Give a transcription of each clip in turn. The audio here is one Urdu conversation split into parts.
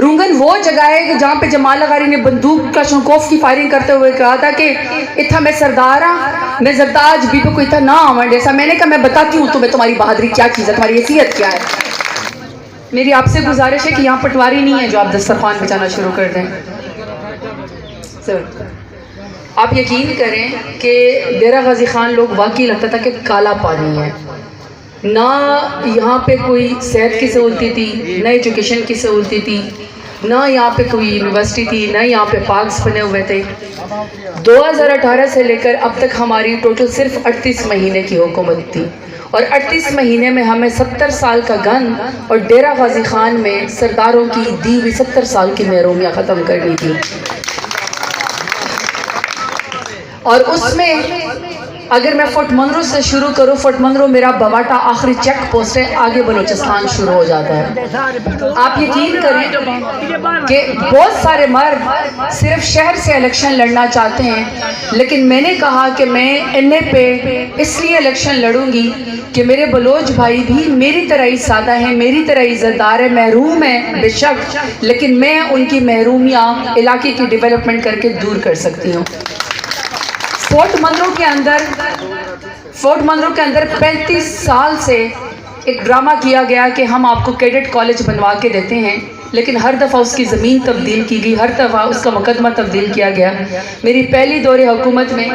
رونگن وہ جگہ ہے کہ جہاں پہ جمال لغاری نے بندوق کا شنکوف کی فائرنگ کرتے ہوئے کہا تھا کہ اتھا میں سردار ہاں، میں زرداج بھی پہ کوئی تھا نہ آمن جیسا. میں نے کہا میں بتاتی ہوں تمہیں تمہاری بہادری کیا چیز ہے، تمہاری حیثیت کیا ہے. میری آپ سے گزارش ہے کہ یہاں پٹواری نہیں ہے جو آپ دسترخوان بچانا شروع کر دیں. آپ یقین کریں کہ ڈیرہ غازی خان لوگ واقعی لگتا تھا کہ کالا پانی ہے. نہ یہاں پہ کوئی صحت کی سہولتی تھی، نہ ایجوکیشن کی سہولتی تھی، نہ یہاں پہ کوئی یونیورسٹی تھی، نہ یہاں پہ پارکس بنے ہوئے تھے. 2018 سے لے کر اب تک ہماری ٹوٹل صرف 38 مہینے کی حکومت تھی، اور 38 مہینے میں ہمیں 70 سال کا گن اور ڈیرہ غازی خان میں سرداروں کی دی ہوئی 70 سال کی محرومیاں ختم کرنی تھی. اور اس میں اگر میں فورٹ منرو سے شروع کروں، فورٹ منرو میرا بواٹا آخری چیک پوسٹ ہے، آگے بلوچستان شروع ہو جاتا ہے. آپ یقین کریں کہ بہت سارے مرد صرف شہر سے الیکشن لڑنا چاہتے ہیں، لیکن میں نے کہا کہ میں این اے پہ اس لیے الیکشن لڑوں گی کہ میرے بلوچ بھائی بھی میری طرح ہی سادہ ہیں، میری طرح ہی عزتدار ہیں، محروم ہیں بے شک، لیکن میں ان کی محرومیاں علاقے کی ڈیولپمنٹ کر کے دور کر سکتی ہوں. فورٹ منرو کے اندر 35 سال سے ایک ڈرامہ کیا گیا کہ ہم آپ کو کیڈٹ کالج بنوا کے دیتے ہیں، لیکن ہر دفعہ اس کی زمین تبدیل کی گئی، ہر دفعہ اس کا مقدمہ تبدیل کیا گیا. میری پہلی دور حکومت میں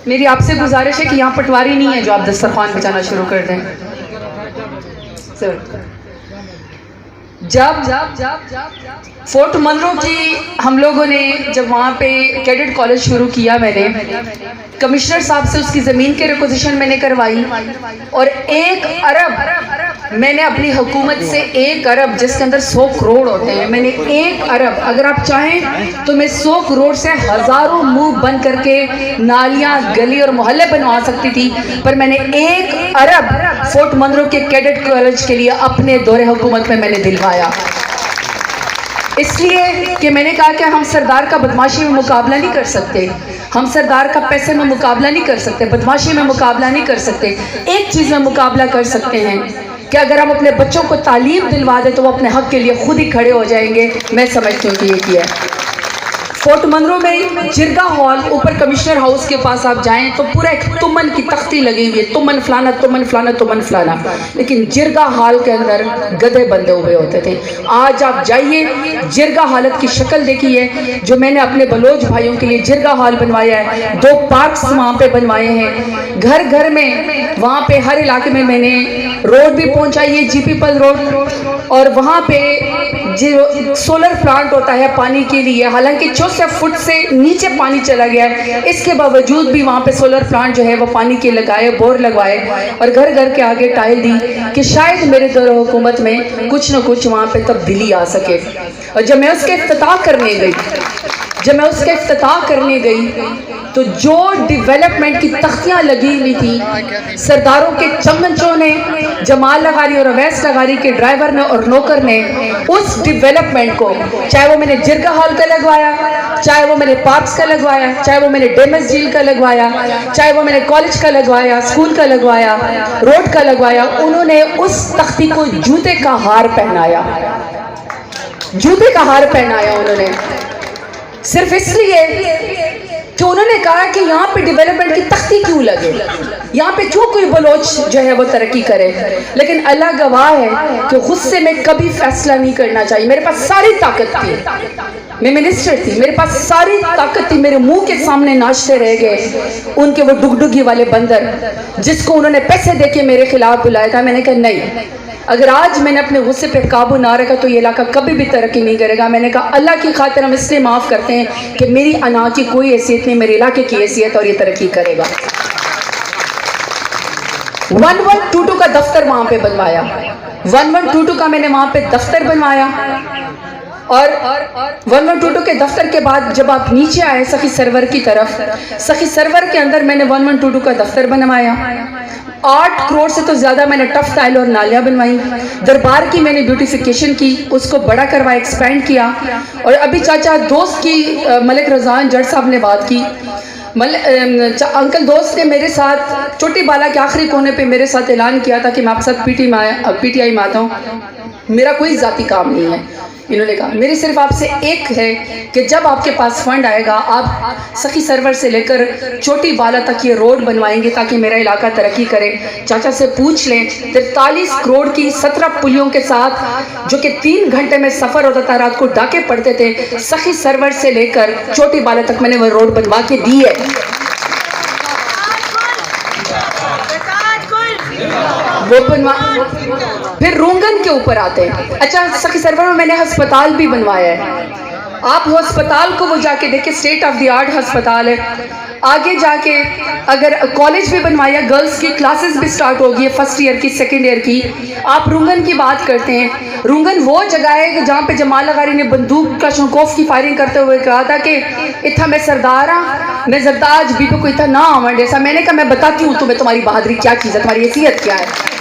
میری آپ سے گزارش ہے کہ یہاں پٹواری نہیں ہے جو آپ دسترخوان بچانا شروع کر دیں. جب فورٹ منرو کی ہم لوگوں نے جب وہاں پہ کیڈٹ کالج شروع کیا، میں نے کمشنر صاحب سے اس کی زمین کے ریکوزیشن میں نے کروائی، اور 1 ارب میں نے اپنی حکومت سے 1 ارب جس کے اندر 100 کروڑ ہوتے ہیں، میں نے 1 ارب، اگر آپ چاہیں تو میں 100 کروڑ سے ہزاروں منہ بند کر کے نالیاں، گلی اور محلے بنوا سکتی تھی، پر میں نے 1 ارب فورٹ منرو کے کیڈٹ کالج کے لیے اپنے دور حکومت میں نے دلوایا. اس لیے کہ میں نے کہا کہ ہم سردار کا بدماشی میں مقابلہ نہیں کر سکتے، ہم سردار کا پیسے میں مقابلہ نہیں کر سکتے، بدماشی میں مقابلہ نہیں کر سکتے. ایک چیز میں مقابلہ کر سکتے ہیں کہ اگر ہم اپنے بچوں کو تعلیم دلوا دیں تو وہ اپنے حق کے لیے خود ہی کھڑے ہو جائیں گے. میں سمجھتی ہوں کہ یہ کیا ہے. فورٹ منرو میں جرگا ہال، اوپر کمشنر ہاؤس کے پاس آپ جائیں تو پورا ایک تمن کی تختی لگی ہوئی ہے، تمن فلانا تمن فلانا تمن فلانا، لیکن جرگا ہال کے اندر گدھے بندھے ہوئے ہوتے تھے. آج آپ جائیے، جرگا حالت کی شکل دیکھیے جو میں نے اپنے بلوچ بھائیوں کے لیے جرگا ہال بنوایا ہے. 2 پارکس وہاں پہ بنوائے ہیں، گھر گھر میں وہاں پہ ہر علاقے میں میں نے روڈ بھی پہنچائی ہے، جی پیپل روڈ، اور وہاں پہ جو سولر پلانٹ ہوتا ہے پانی کے لیے، حالانکہ 64 فٹ سے نیچے پانی چلا گیا ہے، اس کے باوجود بھی وہاں پہ سولر پلانٹ جو ہے وہ پانی کے لگائے، بور لگوائے، اور گھر گھر کے آگے ٹائل دی کہ شاید میرے دور حکومت میں کچھ نہ کچھ وہاں پہ تبدیلی آ سکے. اور جب میں اس کے افتتاح کرنے گئی تو جو ڈیولپمنٹ کی تختیاں لگی ہوئی تھی، سرداروں کے چمچوں نے، جمال لغاری اور اویس لغاری کے ڈرائیور نے اور نوکر نے اس ڈیولپمنٹ کو، چاہے وہ میں نے جرگا ہال کا لگوایا، چاہے وہ میں نے پارکس کا لگوایا، چاہے وہ میں نے ڈیمس جھیل کا لگوایا، چاہے وہ میں نے کالج کا لگوایا، اسکول کا لگوایا، روڈ کا لگوایا، انہوں نے اس تختی کو جوتے کا ہار پہنایا. جوتے کا ہار پہنایا انہوں نے، صرف اس لیے کہ انہوں نے کہا کہ یہاں پہ ڈیولپمنٹ کی تختی کیوں لگے، یہاں پہ کیوں کوئی بلوچ جو ہے وہ ترقی کرے. لیکن اللہ گواہ ہے کہ غصے میں کبھی فیصلہ نہیں کرنا چاہیے. میرے پاس ساری طاقت تھی، میں منسٹر تھی، میرے پاس ساری طاقت تھی، میرے منہ کے سامنے ناچتے رہ گئے ان کے وہ ڈگڈگی والے بندر جس کو انہوں نے پیسے دے کے میرے خلاف بلایا تھا. میں نے کہا نہیں، اگر آج میں نے اپنے غصے پہ قابو نہ رکھا تو یہ علاقہ کبھی بھی ترقی نہیں کرے گا. میں نے کہا اللہ کی خاطر ہم اس لیے معاف کرتے ہیں کہ میری انا کی کوئی حیثیت نہیں، میرے علاقے کی حیثیت، اور یہ ترقی کرے گا. 1122 کا دفتر وہاں پہ بنوایا، 1122 کا میں نے وہاں پہ دفتر بنوایا. اور 1122 کے دفتر کے بعد جب آپ نیچے آئے سخی سرور کی طرف، سخی سرور کے اندر میں نے 1122 کا دفتر بنوایا. 8 کروڑ سے تو زیادہ میں نے ٹف ٹائل اور نالیاں بنوائی. دربار کی میں نے بیوٹیفیکیشن کی، اس کو بڑا کروایا، ایکسپینڈ کیا. اور ابھی چاچا دوست کی ملک رضوان جٹ صاحب نے بات کی، انکل دوست نے میرے ساتھ چوٹی بالا کے آخری کونے پہ میرے ساتھ اعلان کیا تھا کہ میں آپ کے ساتھ پی ٹی آئی میں آتا ہوں. میرا کوئی ذاتی کام نہیں ہے، انہوں نے کہا میری صرف آپ سے ایک ہے کہ جب آپ کے پاس فنڈ آئے گا آپ سخی سرور سے لے کر چوٹی بالا تک یہ روڈ بنوائیں گے تاکہ میرا علاقہ ترقی کرے. چاچا سے پوچھ لیں 43 کروڑ کی 17 پلیوں کے ساتھ جو کہ 3 گھنٹے میں سفر ہوتا تھا, رات کو ڈاکے پڑتے تھے, سخی سرور سے لے کر چوٹی بالا تک میں نے وہ روڈ بنوا کے دی ہے. وہ بنوا پھر رونگن کے اوپر آتے ہیں. اچھا سخی سرور میں نے ہسپتال بھی بنوایا ہے. آپ ہسپتال کو وہ جا کے دیکھیں, اسٹیٹ آف دی آرٹ ہسپتال ہے. آگے جا کے اگر کالج بھی بنوایا, گرلز کی کلاسز بھی سٹارٹ ہوگی, فرسٹ ایئر کی, سیکنڈ ایئر کی. آپ رونگن کی بات کرتے ہیں, رونگن وہ جگہ ہے جہاں پہ جمال لغاری نے بندوق کا شنکوف کی فائرنگ کرتے ہوئے کہا تھا کہ اتھا میں سردار ہاں, میں زرداج بھی کو اتھا نہ آمن جیسا. میں نے کہا میں بتاتی ہوں تمہیں تمہاری بہادری کیا چیز ہے, تمہاری حیثیت کیا ہے.